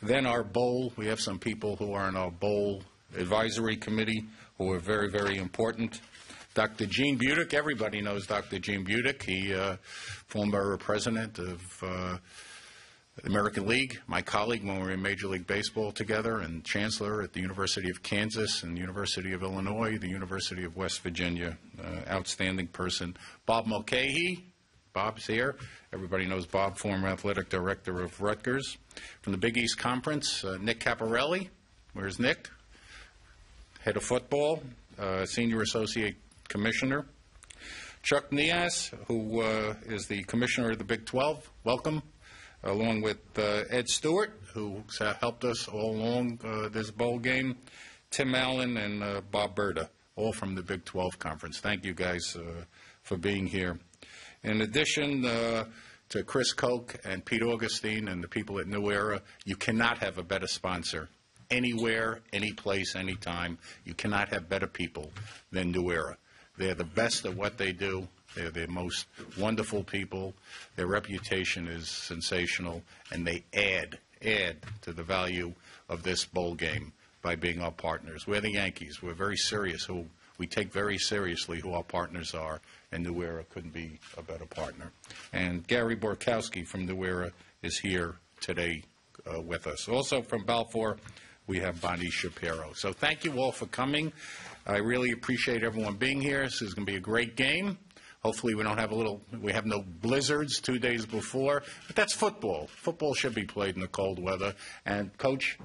Then our bowl, we have some people who are on our bowl advisory committee who are very, very important. Dr. Gene Budick, everybody knows Dr. Gene Budick. He, former president of the American League, my colleague when we were in Major League Baseball together, and chancellor at the University of Kansas and the University of Illinois, the University of West Virginia. Outstanding person. Bob Mulcahy, Bob's here. Everybody knows Bob, former athletic director of Rutgers. From the Big East Conference, Nick Caparelli. Where's Nick? Head of football, senior associate commissioner. Chuck Nias, who is the commissioner of the Big 12. Welcome. Along with Ed Stewart, who helped us all along this bowl game. Tim Allen and Bob Berta, all from the Big 12 Conference. Thank you guys for being here. In addition to Chris Koch and Pete Augustine and the people at New Era, you cannot have a better sponsor. Anywhere, any place, anytime, you cannot have better people than New Era. They're the best at what they do. They're the most wonderful people. Their reputation is sensational, and they add to the value of this bowl game by being our partners. We're the Yankees. We're very serious. We take very seriously who our partners are, and New Era couldn't be a better partner. And Gary Borkowski from New Era is here today with us. Also from Balfour, we have Bonnie Shapiro. So thank you all for coming. I really appreciate everyone being here. This is going to be a great game. Hopefully we have no blizzards 2 days before, but that's football. Football should be played in the cold weather. And, Coach,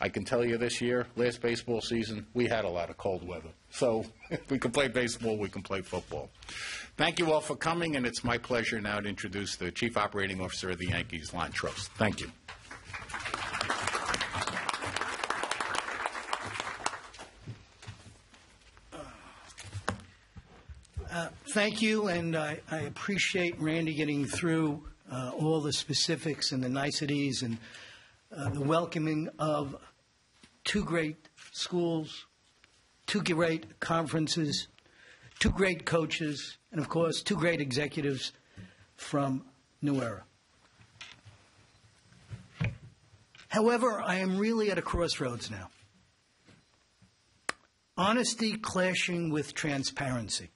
I can tell you this year, last baseball season, we had a lot of cold weather. So if we can play baseball, we can play football. Thank you all for coming, and it's my pleasure now to introduce the Chief Operating Officer of the Yankees, Lon Trost. Thank you. Thank you, and I appreciate Randy getting through all the specifics and the niceties and the welcoming of two great schools, two great conferences, two great coaches, and, of course, two great executives from New Era. However, I am really at a crossroads now. Honesty clashing with transparency.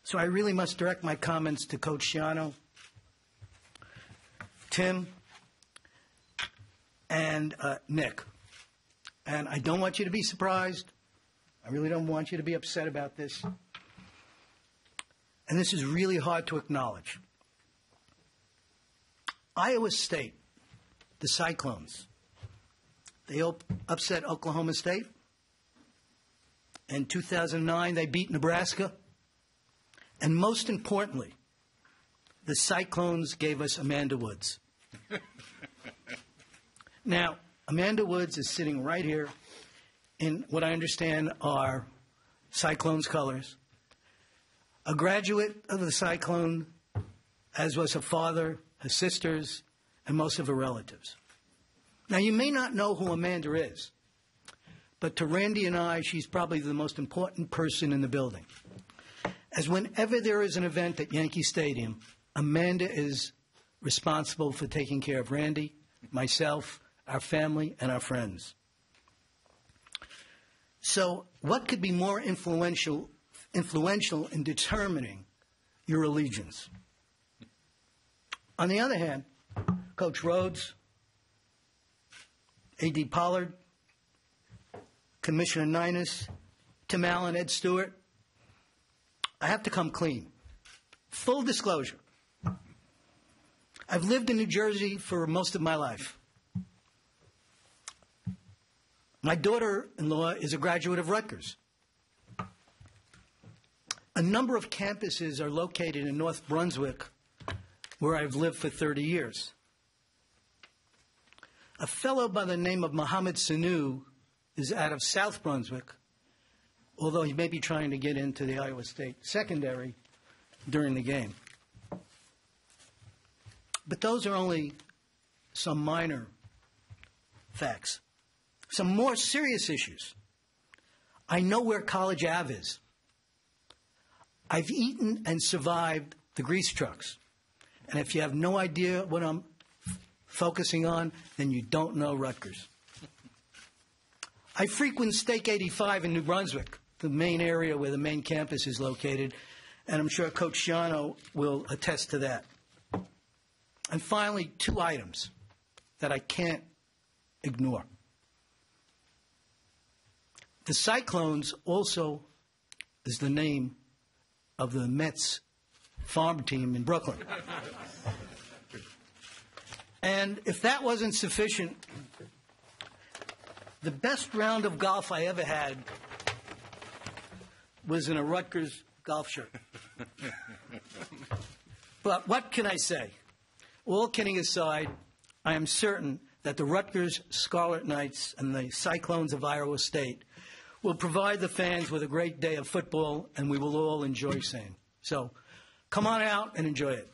So I really must direct my comments to Coach Shiano, Tim, and Nick. And I don't want you to be surprised. I really don't want you to be upset about this. And this is really hard to acknowledge. Iowa State, the Cyclones, they upset Oklahoma State. In 2009, they beat Nebraska. And most importantly, the Cyclones gave us Amanda Woods. Now, Amanda Woods is sitting right here in what I understand are Cyclones colors. A graduate of the Cyclone, as was her father, her sisters, and most of her relatives. Now, you may not know who Amanda is, but to Randy and I, she's probably the most important person in the building. As whenever there is an event at Yankee Stadium, Amanda is responsible for taking care of Randy, myself, our family, and our friends. So what could be more influential in determining your allegiance? On the other hand, Coach Rhodes, A.D. Pollard, Commissioner Ninus, Tim Allen, Ed Stewart, I have to come clean. Full disclosure. I've lived in New Jersey for most of my life. My daughter-in-law is a graduate of Rutgers. A number of campuses are located in North Brunswick, where I've lived for 30 years. A fellow by the name of Mohammed Sanu is out of South Brunswick, although he may be trying to get into the Iowa State secondary during the game. But those are only some minor facts. Some more serious issues. I know where College Ave is. I've eaten and survived the grease trucks. And if you have no idea what I'm focusing on, then you don't know Rutgers. I frequent Stake 85 in New Brunswick, the main area where the main campus is located, and I'm sure Coach Shiano will attest to that. And finally, 2 items that I can't ignore. The Cyclones also is the name of the Mets farm team in Brooklyn. And if that wasn't sufficient, the best round of golf I ever had was in a Rutgers golf shirt. But what can I say? All kidding aside, I am certain that the Rutgers Scarlet Knights and the Cyclones of Iowa State will provide the fans with a great day of football, and we will all enjoy seeing. So come on out and enjoy it.